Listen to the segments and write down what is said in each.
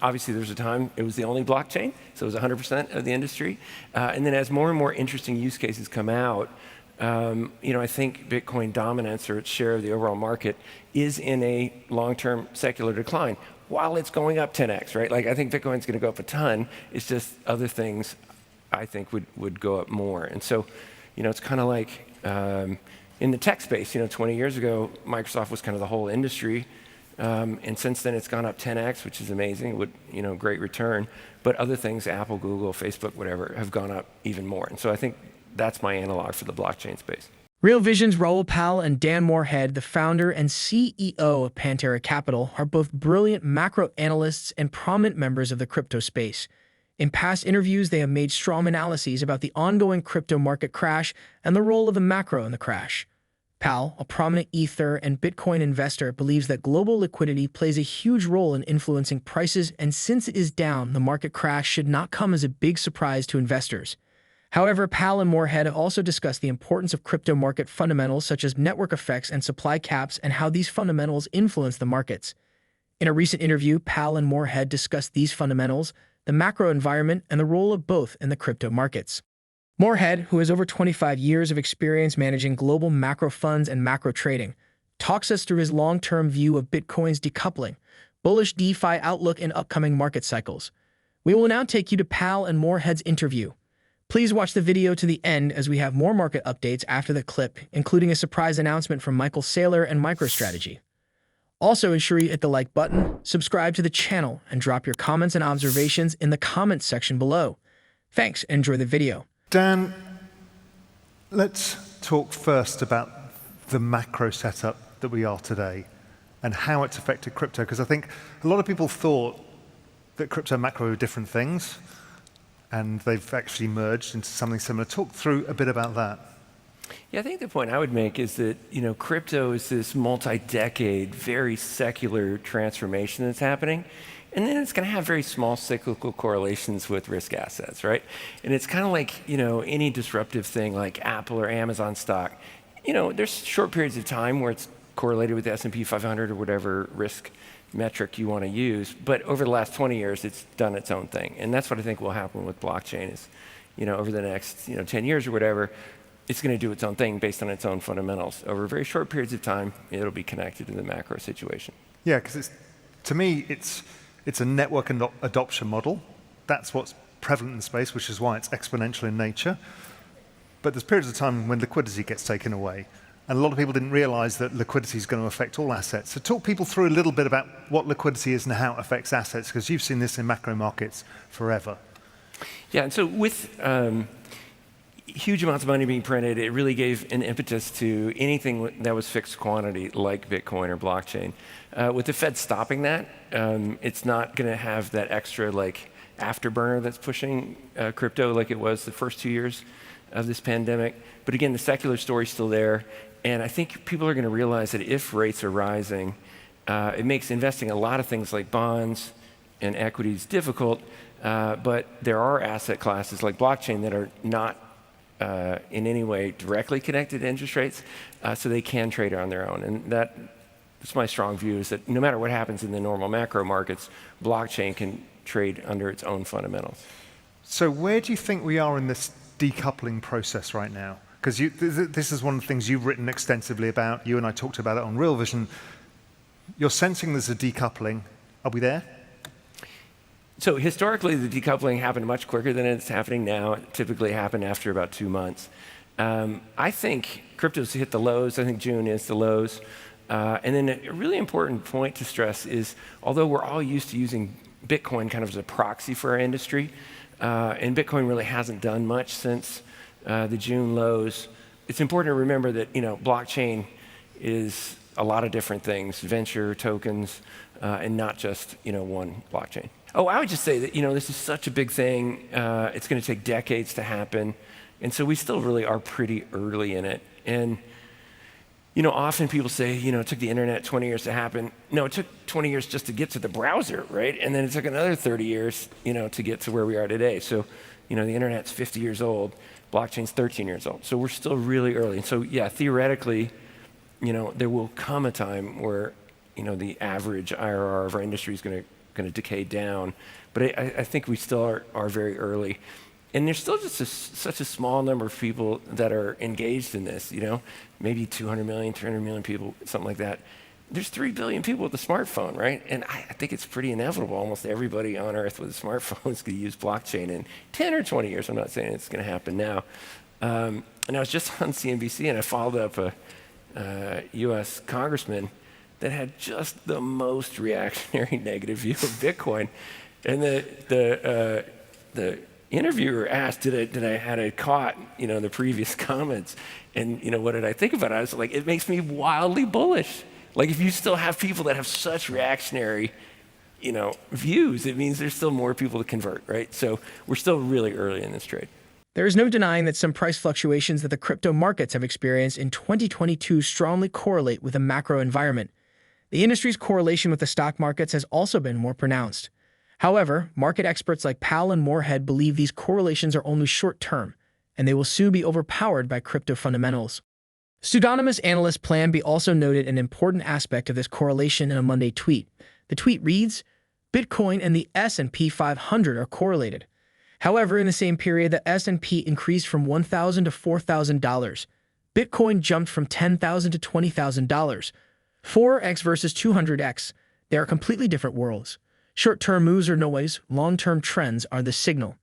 Obviously, there was a time it was the only blockchain, so it was 100% of the industry. And then as more and more interesting use cases come out, I think Bitcoin dominance, or its share of the overall market, is in a long-term secular decline while it's going up 10x, right? Like, I think Bitcoin's going to go up a ton. It's just other things I think would go up more. And so, it's kind of like in the tech space, 20 years ago, Microsoft was kind of the whole industry. And since then, it's gone up 10x, which is amazing, great return. But other things, Apple, Google, Facebook, whatever, have gone up even more. And so I think that's my analog for the blockchain space. Real Vision's Raoul and Dan Morehead, the founder and CEO of Pantera Capital, are both brilliant macro analysts and prominent members of the crypto space. In past interviews, they have made strong analyses about the ongoing crypto market crash and the role of the macro in the crash. Pal, a prominent Ether and Bitcoin investor, believes that global liquidity plays a huge role in influencing prices, and since it is down, the market crash should not come as a big surprise to investors. However, Pal and Morehead have also discussed the importance of crypto market fundamentals such as network effects and supply caps and how these fundamentals influence the markets. In a recent interview, Pal and Morehead discussed these fundamentals, the macro environment, and the role of both in the crypto markets. Morehead, who has over 25 years of experience managing global macro funds and macro trading, talks us through his long-term view of Bitcoin's decoupling, bullish DeFi outlook, and upcoming market cycles. We will now take you to Pal and Morehead's interview. Please watch the video to the end as we have more market updates after the clip, including a surprise announcement from Michael Saylor and MicroStrategy. Also, ensure you hit the like button, subscribe to the channel, and drop your comments and observations in the comments section below. Thanks, and enjoy the video. Dan, let's talk first about the macro setup that we are today and how it's affected crypto, because I think a lot of people thought that crypto and macro were different things, and they've actually merged into something similar. Talk through a bit about that. Yeah, I think the point I would make is that, crypto is this multi-decade, very secular transformation that's happening. And then it's going to have very small cyclical correlations with risk assets, right? And it's kind of like, any disruptive thing like Apple or Amazon stock. There's short periods of time where it's correlated with the S&P 500 or whatever risk metric you want to use. But over the last 20 years, it's done its own thing. And that's what I think will happen with blockchain is, over the next 10 years or whatever, it's going to do its own thing based on its own fundamentals. Over very short periods of time, it'll be connected to the macro situation. Yeah, because to me, it's a network adoption model. That's what's prevalent in the space, which is why it's exponential in nature. But there's periods of time when liquidity gets taken away. And a lot of people didn't realize that liquidity is going to affect all assets. So talk people through a little bit about what liquidity is and how it affects assets, because you've seen this in macro markets forever. Yeah, and so with huge amounts of money being printed, it really gave an impetus to anything that was fixed quantity like Bitcoin or blockchain. With the Fed stopping that, it's not going to have that extra afterburner that's pushing crypto like it was the first 2 years of this pandemic. But again, the secular story's still there. And I think people are going to realize that if rates are rising, it makes investing in a lot of things like bonds and equities difficult. But there are asset classes like blockchain that are not in any way directly connected to interest rates, so they can trade on their own. And that's my strong view, is that no matter what happens in the normal macro markets, blockchain can trade under its own fundamentals. So where do you think we are in this decoupling process right now? Because this is one of the things you've written extensively about. You and I talked about it on Real Vision. You're sensing there's a decoupling. Are we there? So historically, the decoupling happened much quicker than it's happening now. It typically happened after about 2 months. I think crypto's hit the lows. I think June is the lows. And then a really important point to stress is, although we're all used to using Bitcoin kind of as a proxy for our industry, and Bitcoin really hasn't done much since the June lows, it's important to remember that blockchain is a lot of different things, venture, tokens, and not just one blockchain. Oh, I would just say that this is such a big thing. It's going to take decades to happen, and so we still really are pretty early in it. And often people say, it took the internet 20 years to happen. No, it took 20 years just to get to the browser, right? And then it took another 30 years, to get to where we are today. So, the internet's 50 years old, blockchain's 13 years old. So we're still really early. And so, yeah, theoretically, there will come a time where, the average IRR of our industry is going to going to decay down. But I think we still are very early. And there's still just such a small number of people that are engaged in this, maybe 200 million, 300 million people, something like that. There's 3 billion people with a smartphone, right? And I think it's pretty inevitable. Almost everybody on Earth with a smartphone is going to use blockchain in 10 or 20 years. I'm not saying it's going to happen now. And I was just on CNBC, and I followed up a U.S. congressman that had just the most reactionary negative view of Bitcoin. And the interviewer asked, had I caught, the previous comments? And, what did I think about it? I was like, it makes me wildly bullish. Like, if you still have people that have such reactionary, views, it means there's still more people to convert, right? So we're still really early in this trade. There is no denying that some price fluctuations that the crypto markets have experienced in 2022 strongly correlate with the macro environment. The industry's correlation with the stock markets has also been more pronounced. However, market experts like Powell and Morehead believe these correlations are only short-term, and they will soon be overpowered by crypto fundamentals. Pseudonymous analyst Plan B also noted an important aspect of this correlation in a Monday tweet. The tweet reads, Bitcoin and the S&P 500 are correlated. However, in the same period, the S&P increased from $1,000 to $4,000. Bitcoin jumped from $10,000 to $20,000. 4x versus 200x. They are completely different worlds. Short-term moves are noise, long-term trends are the signal.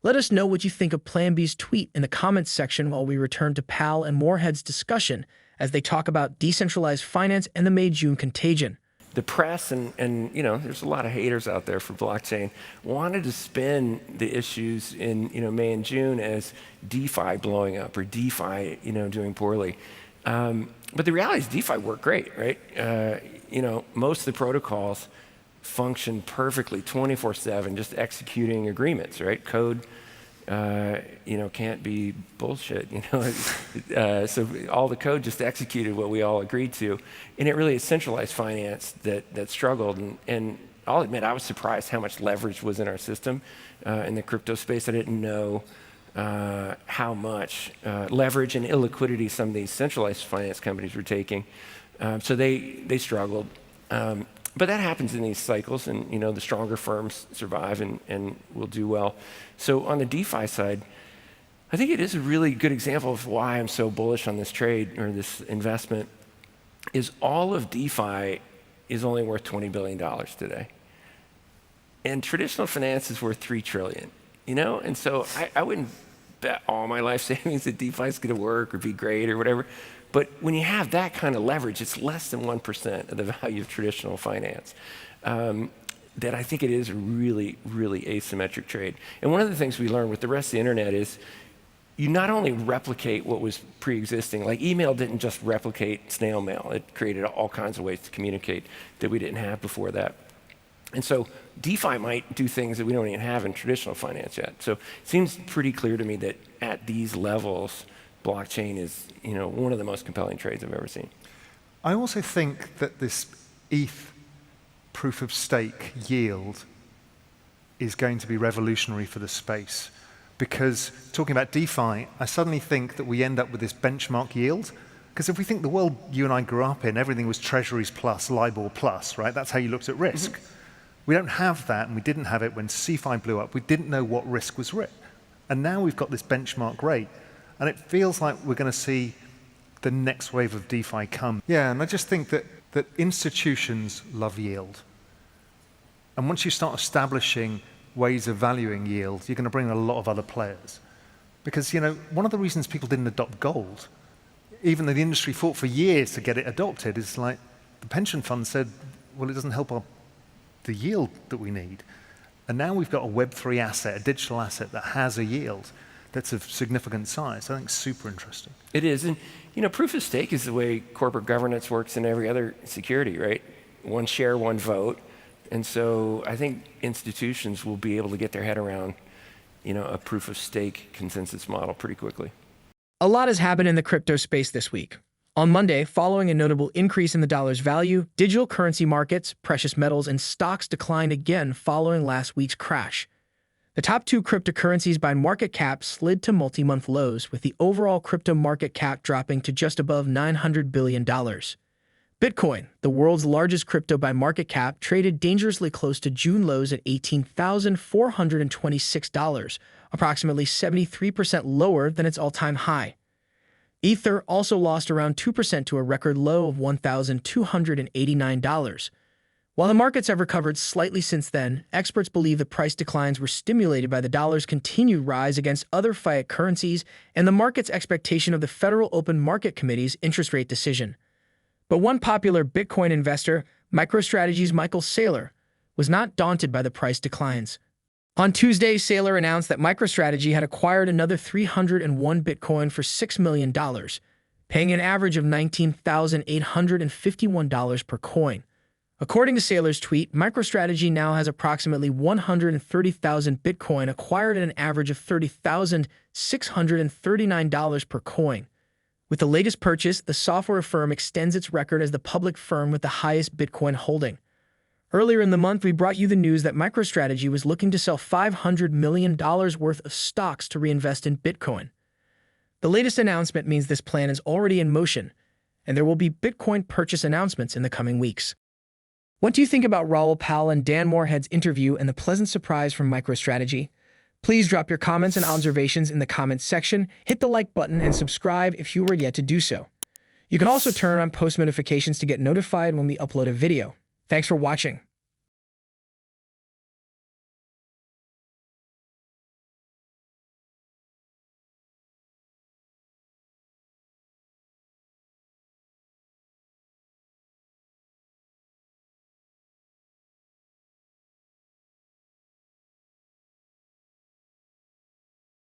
Let us know what you think of Plan B's tweet in the comments section while we return to Powell and Morehead's discussion as they talk about decentralized finance and the May-June contagion. The press and there's a lot of haters out there for blockchain wanted to spin the issues in May and June as DeFi blowing up or DeFi doing poorly. But the reality is DeFi worked great, right? Most of the protocols function perfectly 24/7, just executing agreements, right? Code, can't be bullshit, So all the code just executed what we all agreed to, and it really is centralized finance that struggled. And I'll admit, I was surprised how much leverage was in our system in the crypto space. I didn't know how much leverage and illiquidity some of these centralized finance companies were taking. So they struggled. But that happens in these cycles, and the stronger firms survive and will do well. So on the DeFi side, I think it is a really good example of why I'm so bullish on this trade or this investment. Is all of DeFi is only worth $20 billion today, and traditional finance is worth $3 trillion. And so I wouldn't bet all my life savings that DeFi is going to work or be great or whatever. But when you have that kind of leverage, it's less than 1% of the value of traditional finance. That I think it is a really, really asymmetric trade. And one of the things we learned with the rest of the internet is you not only replicate what was pre-existing, like email didn't just replicate snail mail, it created all kinds of ways to communicate that we didn't have before that. And so DeFi might do things that we don't even have in traditional finance yet. So it seems pretty clear to me that at these levels, blockchain is, one of the most compelling trades I've ever seen. I also think that this ETH proof of stake yield is going to be revolutionary for the space. Because talking about DeFi, I suddenly think that we end up with this benchmark yield. Because if we think the world you and I grew up in, everything was treasuries plus, LIBOR plus, right? That's how you looked at risk. Mm-hmm. We don't have that, and we didn't have it when CeFi blew up. We didn't know what risk was risk. And now we've got this benchmark rate. And it feels like we're going to see the next wave of DeFi come. Yeah, and I just think that institutions love yield. And once you start establishing ways of valuing yield, you're going to bring in a lot of other players. Because, one of the reasons people didn't adopt gold, even though the industry fought for years to get it adopted, is like the pension fund said, well, it doesn't help the yield that we need. And now we've got a Web3 asset, a digital asset that has a yield that's of significant size. I think it's super interesting. It is. And, proof of stake is the way corporate governance works in every other security, right? One share, one vote. And so I think institutions will be able to get their head around, a proof of stake consensus model pretty quickly. A lot has happened in the crypto space this week. On Monday, following a notable increase in the dollar's value, digital currency markets, precious metals, and stocks declined again following last week's crash. The top two cryptocurrencies by market cap slid to multi-month lows, with the overall crypto market cap dropping to just above $900 billion. Bitcoin, the world's largest crypto by market cap, traded dangerously close to June lows at $18,426, approximately 73% lower than its all-time high. Ether also lost around 2% to a record low of $1,289. While the markets have recovered slightly since then, experts believe the price declines were stimulated by the dollar's continued rise against other fiat currencies and the market's expectation of the Federal Open Market Committee's interest rate decision. But one popular Bitcoin investor, MicroStrategy's Michael Saylor, was not daunted by the price declines. On Tuesday, Saylor announced that MicroStrategy had acquired another 301 Bitcoin for $6 million, paying an average of $19,851 per coin. According to Saylor's tweet, MicroStrategy now has approximately 130,000 Bitcoin acquired at an average of $30,639 per coin. With the latest purchase, the software firm extends its record as the public firm with the highest Bitcoin holding. Earlier in the month, we brought you the news that MicroStrategy was looking to sell $500 million worth of stocks to reinvest in Bitcoin. The latest announcement means this plan is already in motion, and there will be Bitcoin purchase announcements in the coming weeks. What do you think about Raoul Pal and Dan Morehead's interview and the pleasant surprise from MicroStrategy? Please drop your comments and observations in the comments section, hit the like button, and subscribe if you were yet to do so. You can also turn on post notifications to get notified when we upload a video. Thanks for watching.